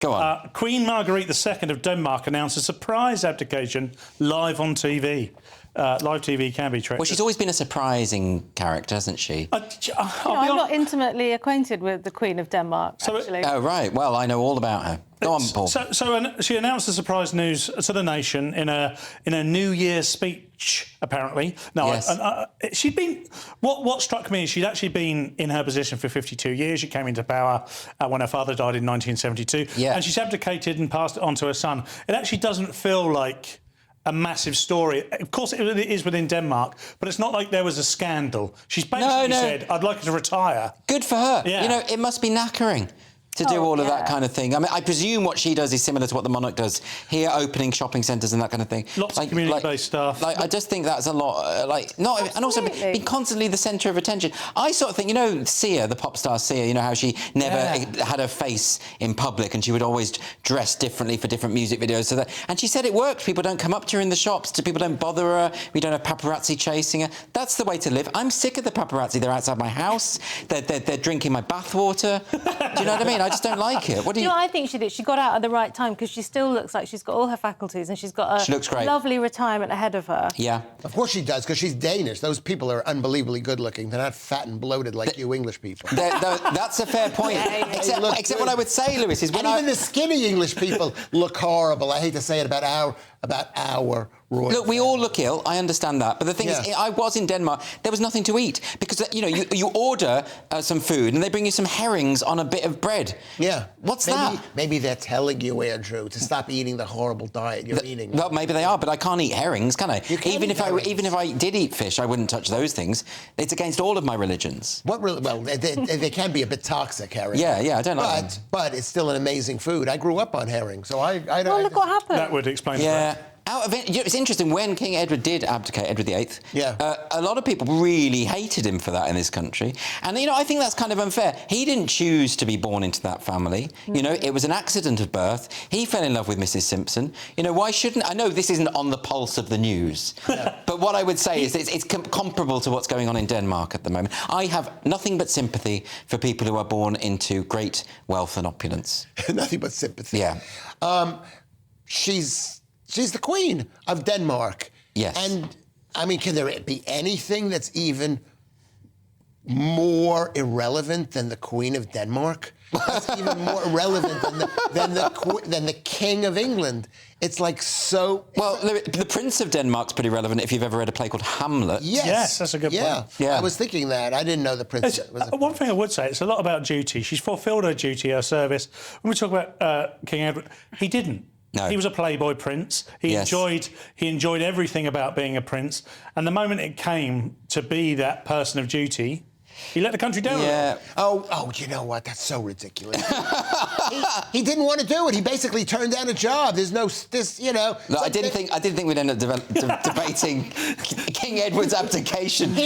Go on. Queen Margrethe II of Denmark announced a surprise abdication live on TV. Live TV can be tricky. Well, she's always been a surprising character, hasn't she? I'm not intimately acquainted with the Queen of Denmark, actually. Oh, right. Well, I know all about her. Go on, Paul. So she announced the surprise news to the nation in a New Year's speech, apparently. No, yes. She'd been... What struck me is she'd actually been in her position for 52 years. She came into power when her father died in 1972. Yeah. And she's abdicated and passed it on to her son. It actually doesn't feel like a massive story. Of course, it is within Denmark, but it's not like there was a scandal. She's basically said, I'd like her to retire. Good for her. Yeah. You know, it must be knackering to do all of that kind of thing. I mean, I presume what she does is similar to what the monarch does here, opening shopping centres and that kind of thing. Lots of community-based stuff. I just think that's a lot, and also being constantly the centre of attention. I sort of think, you know, Sia, the pop star Sia, you know how she never had her face in public and she would always dress differently for different music videos. And she said it worked. People don't come up to her in the shops. People don't bother her. We don't have paparazzi chasing her. That's the way to live. I'm sick of the paparazzi. They're outside my house. They're drinking my bathwater. Do you know what I mean? I just don't like it. What do you... know what I think she did? She got out at the right time because she still looks like she's got all her faculties and she's got she looks great. Lovely retirement ahead of her. Yeah. Of course she does, because she's Danish. Those people are unbelievably good-looking. They're not fat and bloated like you English people. That's a fair point. Except what I would say, Lewis, is when even the skinny English people look horrible. I hate to say it about our royal Look, we all look ill, I understand that. But the thing is, I was in Denmark, there was nothing to eat. Because, you know, you order some food and they bring you some herrings on a bit of bread. Yeah. What's that? Maybe they're telling you, Andrew, to stop eating the horrible diet you're eating. Well, maybe they are, but I can't eat herrings, can I? You can't even eat even if I did eat fish, I wouldn't touch those things. It's against all of my religions. What really? Well, they can be a bit toxic, herring. Yeah, I don't like them. But it's still an amazing food. I grew up on herring, so I don't... Well, look what happened. That would explain it. Out of it, it's interesting, when King Edward did abdicate, Edward VIII, a lot of people really hated him for that in this country. And, you know, I think that's kind of unfair. He didn't choose to be born into that family. You know, it was an accident of birth. He fell in love with Mrs. Simpson. You know, why shouldn't... I know this isn't on the pulse of the news, but what I would say is it's comparable to what's going on in Denmark at the moment. I have nothing but sympathy for people who are born into great wealth and opulence. Nothing but sympathy. Yeah. She's the Queen of Denmark. Yes. And, I mean, can there be anything that's even more irrelevant than the Queen of Denmark? That's even more irrelevant than the King of England. It's like so... Well, the Prince of Denmark's pretty relevant if you've ever read a play called Hamlet. Yes, that's a good point. Yeah, I was thinking that. I didn't know the Prince... One thing I would say, it's a lot about duty. She's fulfilled her duty, her service. When we talk about King Edward, he didn't. No. He was a playboy prince. He enjoyed everything about being a prince. And the moment it came to be that person of duty, he let the country down. Yeah. Oh, you know what? That's so ridiculous. he didn't want to do it. He basically turned down a job. There's no, you know. No, I didn't think we'd end up debating King Edward's abdication.